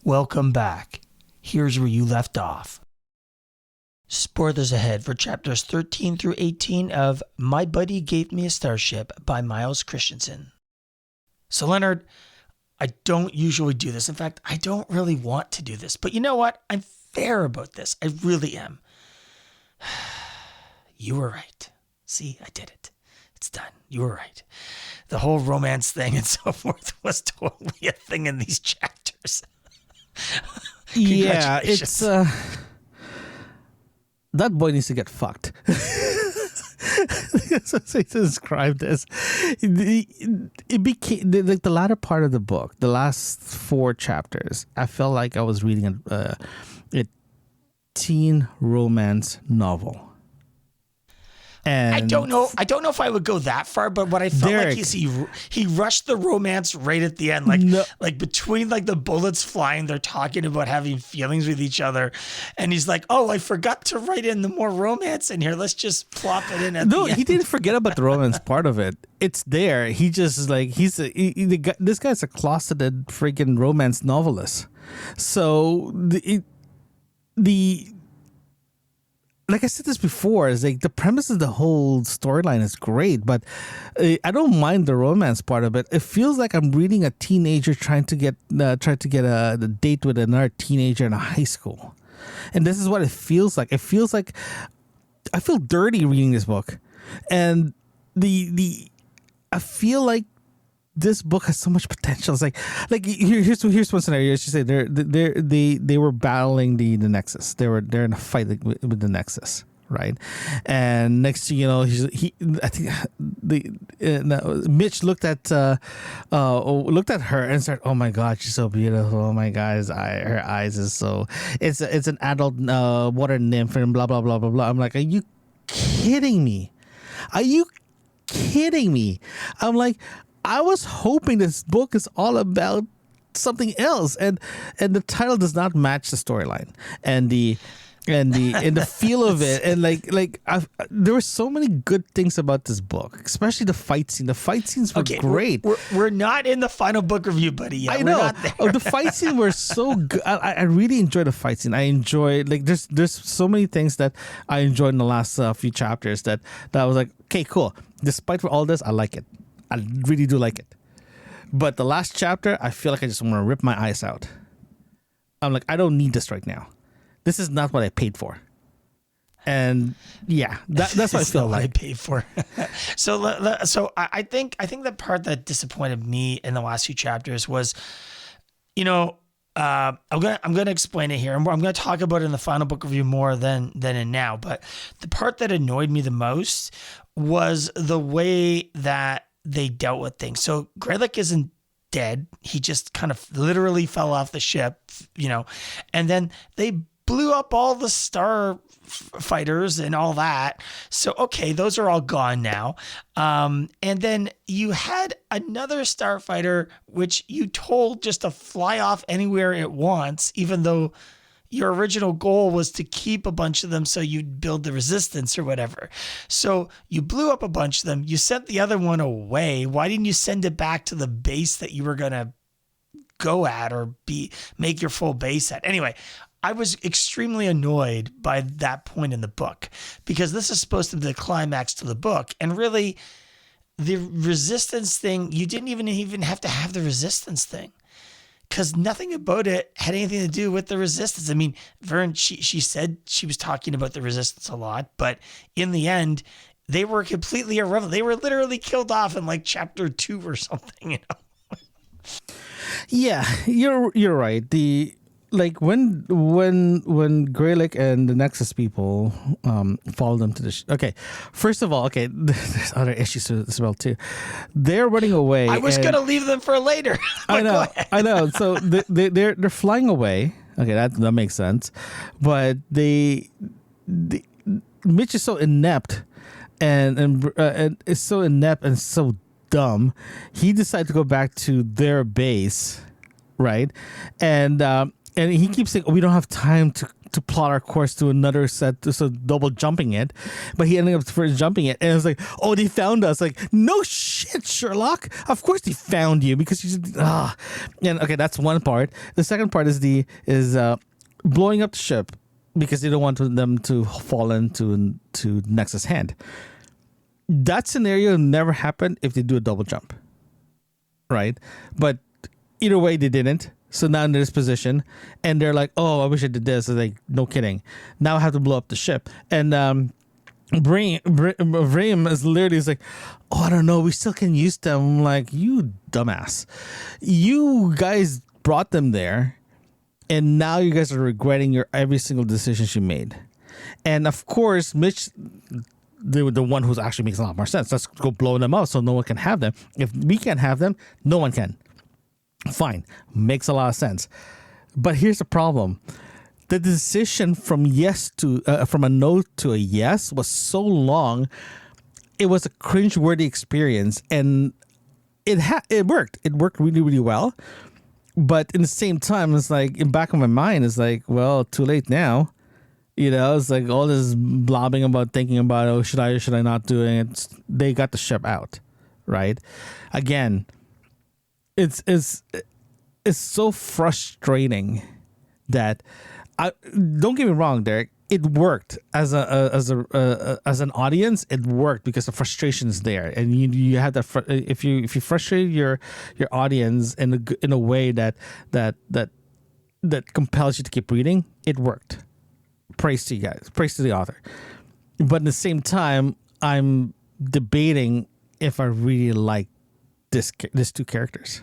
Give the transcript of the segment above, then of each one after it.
Welcome back. Here's where you left off. Spoilers ahead for chapters 13 through 18 of My Buddy Gave Me a Starship by Myles Christensen. So Leonard, I don't usually do this. In fact, I don't really want to do this. But you know what? I'm fair about this. I really am. You were right. See, I did it. It's done. You were right. The whole romance thing and so forth was totally a thing in these chapters. Yeah, it's that boy needs to get fucked. That's what I described this. It became like the latter part of the book, the last 4 chapters. I felt like I was reading a teen romance novel. And I don't know if I would go that far, but what I felt Derek, like is he rushed the romance right at the end, like between like the bullets flying, they're talking about having feelings with each other, and he's like, "Oh, I forgot to write in the more romance in here. Let's just plop it in." No, he didn't forget about the romance part of it. It's there. He just like this guy's a closeted freaking romance novelist. So the like I said this before, is like the premise of the whole storyline is great, but I don't mind the romance part of it. It feels like I'm reading a teenager trying to get a date with another teenager in a high school, and this is what it feels like. It feels like I feel dirty reading this book, and I feel like this book has so much potential. It's like here's one scenario. She said they were battling the Nexus. They're in a fight with the Nexus, right? And next thing you know, I think Mitch looked at her and said, "Oh my God, she's so beautiful. Oh my God, her eyes is so." It's an adult water nymph and blah blah blah blah blah. I'm like, are you kidding me? Are you kidding me? I'm like, I was hoping this book is all about something else, and the title does not match the storyline and the feel of it, and there were so many good things about this book, especially the fight scene. The fight scenes were great. We're not in the final book review, buddy. Yet. I know. We're not there. The fight scene were so good. I really enjoyed the fight scene. I enjoyed there's so many things that I enjoyed in the last few chapters that I was like, okay, cool. Despite all this, I like it. I really do like it. But the last chapter, I feel like I just want to rip my eyes out. I'm like, I don't need this right now. This is not what I paid for. And yeah, that's what I feel like. I paid for. So I think the part that disappointed me in the last few chapters was, I'm gonna explain it here, and I'm gonna talk about it in the final book review more than in now. But the part that annoyed me the most was the way that they dealt with things. So Greylick isn't dead. He just kind of literally fell off the ship, and then they blew up all the star fighters and all that. So, okay, those are all gone now. And then you had another starfighter, which you told just to fly off anywhere it wants, even though your original goal was to keep a bunch of them so you'd build the resistance or whatever. So you blew up a bunch of them. You sent the other one away. Why didn't you send it back to the base that you were going to go at or make your full base at? Anyway, I was extremely annoyed by that point in the book, because this is supposed to be the climax to the book. And really, the resistance thing, you didn't even have to have the resistance thing, because nothing about it had anything to do with the resistance. I mean, Vern, she said she was talking about the resistance a lot, but in the end, they were completely irrelevant. They were literally killed off in like chapter 2 or something, Yeah, you're right. When Greylick and the Nexus people follow them to the okay. First of all, okay, there's other issues as well too. They're running away. I was gonna leave them for later. I know. So they're flying away. Okay, that makes sense. But Mitch is so inept and is so inept and so dumb. He decided to go back to their base. Right, and And he keeps saying, we don't have time to plot our course to another set, so double jumping it. But he ended up first jumping it. And it's like, oh, they found us. Like, no shit, Sherlock. Of course they found you because you just, And okay, that's one part. The second part is blowing up the ship because they don't want them to fall into Nexus' hand. That scenario never happened if they do a double jump. Right? But either way, they didn't. So now in this position, and they're like, "Oh, I wish I did this." It's like, no kidding. Now I have to blow up the ship, and Vrem is literally like, "Oh, I don't know. We still can use them." I'm like, you dumbass, you guys brought them there, and now you guys are regretting your every single decision you made. And of course, Mitch, the one who actually makes a lot more sense. Let's go blow them up so no one can have them. If we can't have them, no one can. Fine, makes a lot of sense, but here's the problem: the decision from from a no to a yes was so long. It was a cringeworthy experience, and it worked. It worked really, really well. But in the same time, it's like in the back of my mind, it's like, well, too late now. It's like all this blobbing about thinking about, oh, should I not do it? They got the ship out, right? Again. It's so frustrating that don't get me wrong, Derek. It worked as an audience. It worked because the frustration is there, and you have that. If you frustrate your audience in a way that compels you to keep reading, it worked. Praise to you guys. Praise to the author. But at the same time, I'm debating if I really like these two characters.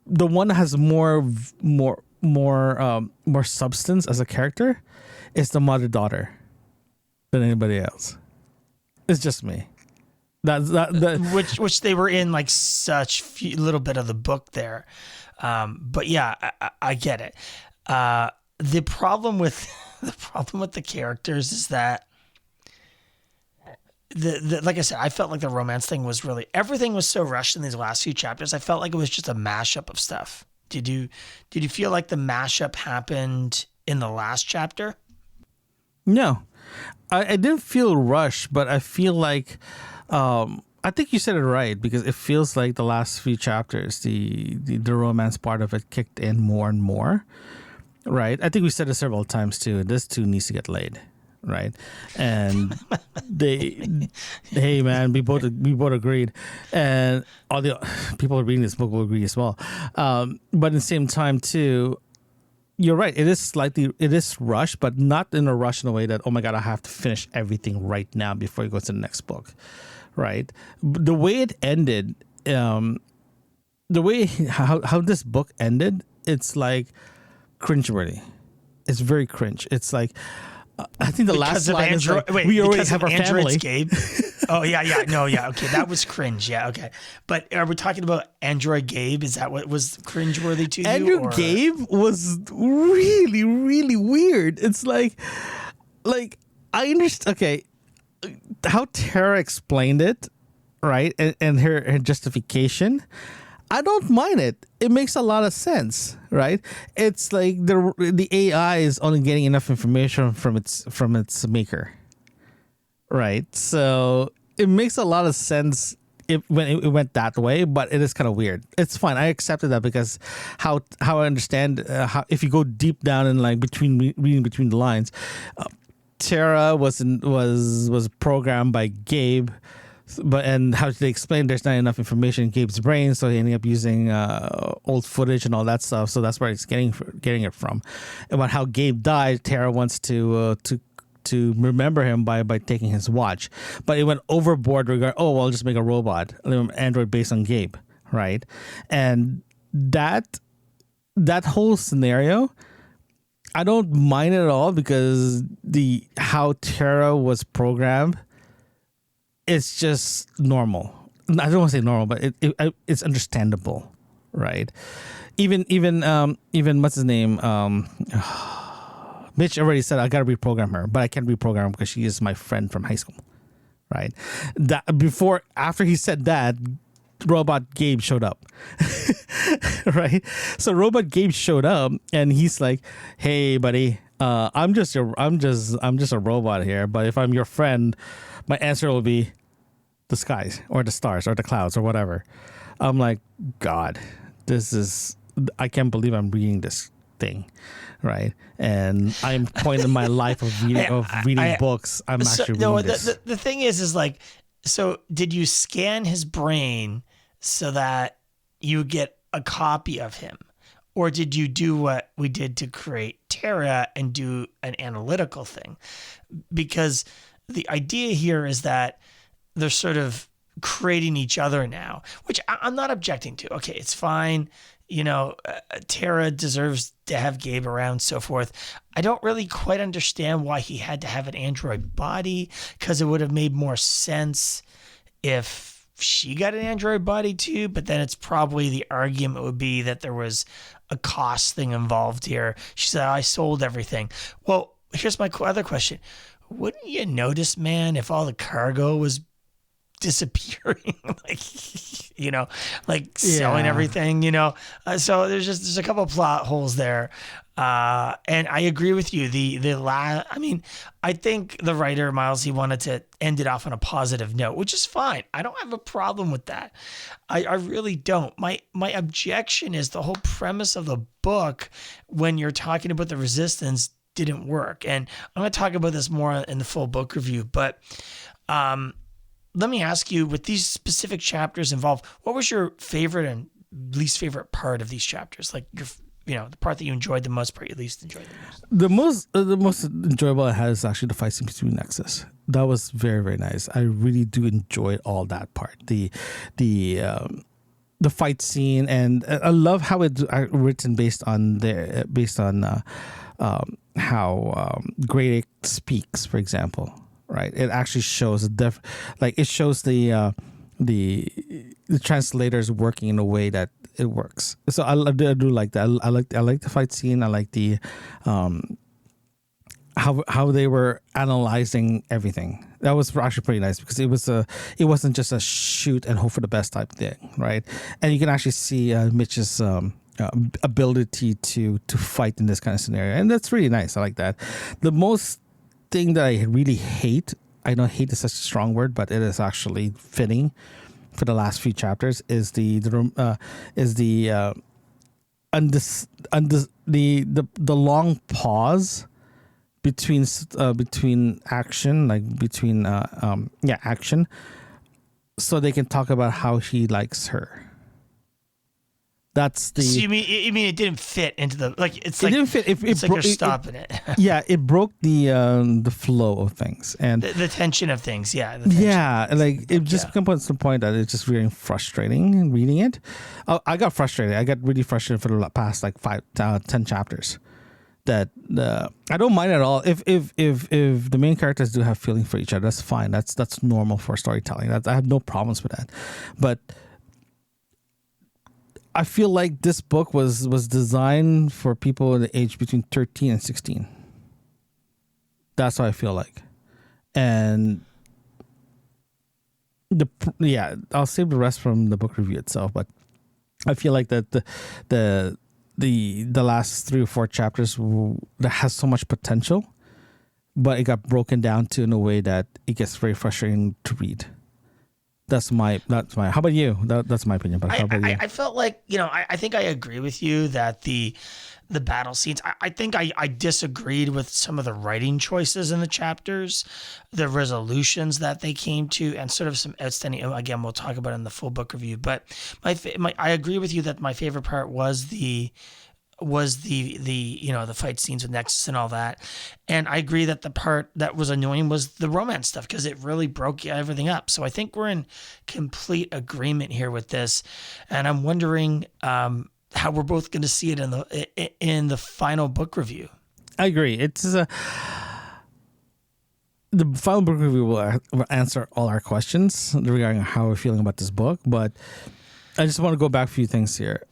The one that has more substance as a character is the mother-daughter than anybody else. It's just me. Which they were in like such little bit of the book there. But yeah, I get it. The problem with the characters is that like I said, I felt like the romance thing was really, everything was so rushed in these last few chapters. I felt like it was just a mashup of stuff. Did you feel like the mashup happened in the last chapter? No, I didn't feel rushed, but I feel like, I think you said it right, because it feels like the last few chapters, the romance part of it kicked in more and more. Right. I think we said it several times too. This two needs to get laid. Right, and hey man, we both agreed, and all the people reading this book will agree as well. But at the same time too, you're right. It is rushed, but not in a rush in a way that, oh my god, I have to finish everything right now before it goes to the next book. Right, the way it ended, the way how this book ended, it's like cringeworthy. It's very cringe. It's like. I think the last line is like, we already have our family. Gabe. Oh, yeah. No, yeah. Okay. That was cringe. Yeah. Okay. But are we talking about Android Gabe? Is that what was cringeworthy to you? Andrew Gabe was really, really weird. It's like I understand. Okay. How Tara explained it, right? And her justification. I don't mind it. It makes a lot of sense, right? It's like the AI is only getting enough information from its maker, right? So it makes a lot of sense when it went that way, but it is kind of weird. It's fine. I accepted that because how I understand how if you go deep down and like reading between the lines, Tara was programmed by Gabe. And how they explain there's not enough information in Gabe's brain, so he ended up using old footage and all that stuff. So that's where he's getting it from. And about how Gabe died, Tara wants to remember him by taking his watch, but it went overboard. I'll just make a robot, android based on Gabe, right? And that whole scenario, I don't mind it at all because how Tara was programmed. It's just normal. I don't want to say normal, but it's understandable, right? Even what's his name? Mitch already said I gotta reprogram her, but I can't reprogram her because she is my friend from high school, right? After he said that, robot Gabe showed up. right? So Robot Gabe showed up, and he's like, "Hey, buddy, I'm just a robot here. But if I'm your friend, my answer will be the skies or the stars or the clouds or whatever." I'm like, God, I can't believe I'm reading this thing, right? And I'm point in my life of reading books. I'm actually reading this. The thing is like, so did you scan his brain so that you get a copy of him? Or did you do what we did to create Terra and do an analytical thing? Because the idea here is that they're sort of creating each other now, which I'm not objecting to. Okay, it's fine. Terra deserves to have Gabe around, so forth. I don't really quite understand why he had to have an android body, because it would have made more sense if she got an android body too, but then it's probably the argument would be that there was a cost thing involved here. She said, I sold everything. Well, here's my other question. Wouldn't you notice, man, if all the cargo was disappearing, selling everything, so there's a couple of plot holes there. And I agree with you. I think the writer, Myles, he wanted to end it off on a positive note, which is fine. I don't have a problem with that. I really don't. My objection is the whole premise of the book when you're talking about the Resistance didn't work. And I'm going to talk about this more in the full book review, but, let me ask you, with these specific chapters involved, what was your favorite and least favorite part of these chapters? Like the part that you enjoyed the most, part you least enjoyed the most. The most enjoyable I had is actually the fight scene between Nexus. That was very, very nice. I really do enjoy all that part. The fight scene, and I love how it's written based on how Grey speaks, for example. Right, it actually shows it shows the translators working in a way that it works. So I do like that. I like the fight scene. I like the how they were analyzing everything. That was actually pretty nice, because it wasn't just a shoot and hope for the best type thing, right? And you can actually see Mitch's ability to fight in this kind of scenario, and that's really nice. I like that. The most thing that I really hate, I know hate is such a strong word, but it is actually fitting for the last few chapters, is the long pause between action, action, so they can talk about how he likes her. That's the. So you mean it didn't fit into the It's like it didn't fit. It's like you're stopping it. Yeah, it broke the flow of things and the tension of things. Yeah. It just comes to the point that it's just really frustrating reading it. I got frustrated. I got really frustrated for the past 10 chapters. That I don't mind at all if the main characters do have feeling for each other. That's fine. That's normal for storytelling. I have no problems with that, but I feel like this book was designed for people in the age between 13 and 16. That's what I feel like. And I'll save the rest from the book review itself, but I feel like that the last 3 or 4 chapters that has so much potential, but it got broken down to in a way that it gets very frustrating to read. That's my. How about you? That's my opinion. But how about you? I felt like, I think I agree with you that the battle scenes. I think I disagreed with some of the writing choices in the chapters, the resolutions that they came to, and sort of some outstanding. Again, we'll talk about it in the full book review. But I agree with you that my favorite part was the fight scenes with Nexus and all that. And I agree that the part that was annoying was the romance stuff, because it really broke everything up. So I think we're in complete agreement here with this. And I'm wondering how we're both going to see it in the final book review. I agree. It's the final book review will answer all our questions regarding how we're feeling about this book. But I just want to go back a few things here.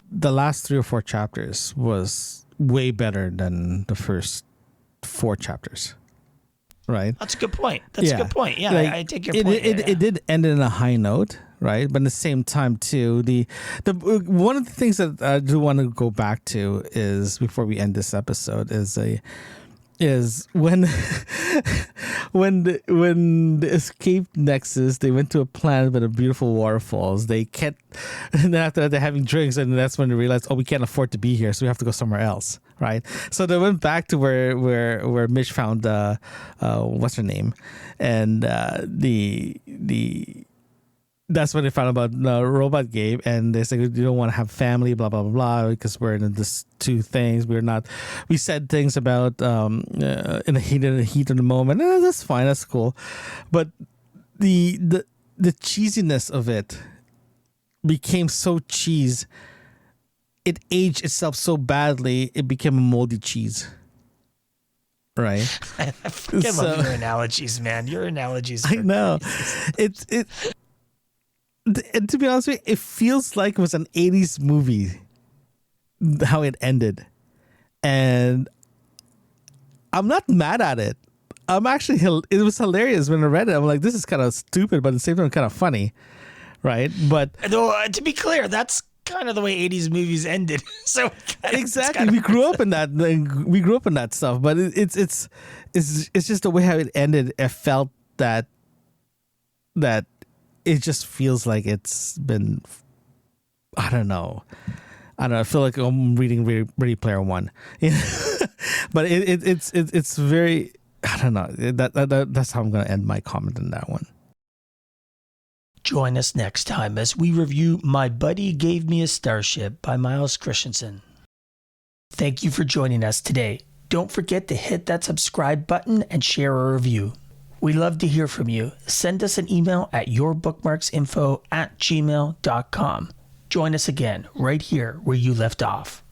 The last 3 or 4 chapters was way better than the first 4 chapters, right? That's a good point. A good point. Yeah, I take your point. It did end in a high note, right? But at the same time, too, the one of the things that I do want to go back to is, before we end this episode, is when when the escape Nexus, they went to a planet with a beautiful waterfalls. They kept, and then after that they're having drinks, and that's when they realized, oh, we can't afford to be here, so we have to go somewhere else, right? So they went back to where Mitch found what's her name, and that's when they found about the robot game, and they said, you don't want to have family, blah blah blah blah, because we're in this two things. We said things about in the heat of the moment. That's fine, that's cool, but the cheesiness of it became so cheese. It aged itself so badly, it became a moldy cheese. Right. I freaking love your analogies, man. Your analogies. I know. And to be honest with you, it feels like it was an 80s movie, how it ended. And I'm not mad at it. It was hilarious when I read it. I'm like, this is kind of stupid, but at the same time, kind of funny. Right? But to be clear, that's kind of the way 80s movies ended. So exactly. We grew up in that. We grew up in that stuff, but it's just the way how it ended. I felt that it just feels like it's been, I don't know. I feel like I'm reading Ready Player One, but it's very, I don't know. That's how I'm going to end my comment on that one. Join us next time as we review My Buddy Gave Me a Starship by Myles Christensen. Thank you for joining us today. Don't forget to hit that subscribe button and share a review. We love to hear from you. Send us an email at yourbookmarksinfo@gmail.com. Join us again right here where you left off.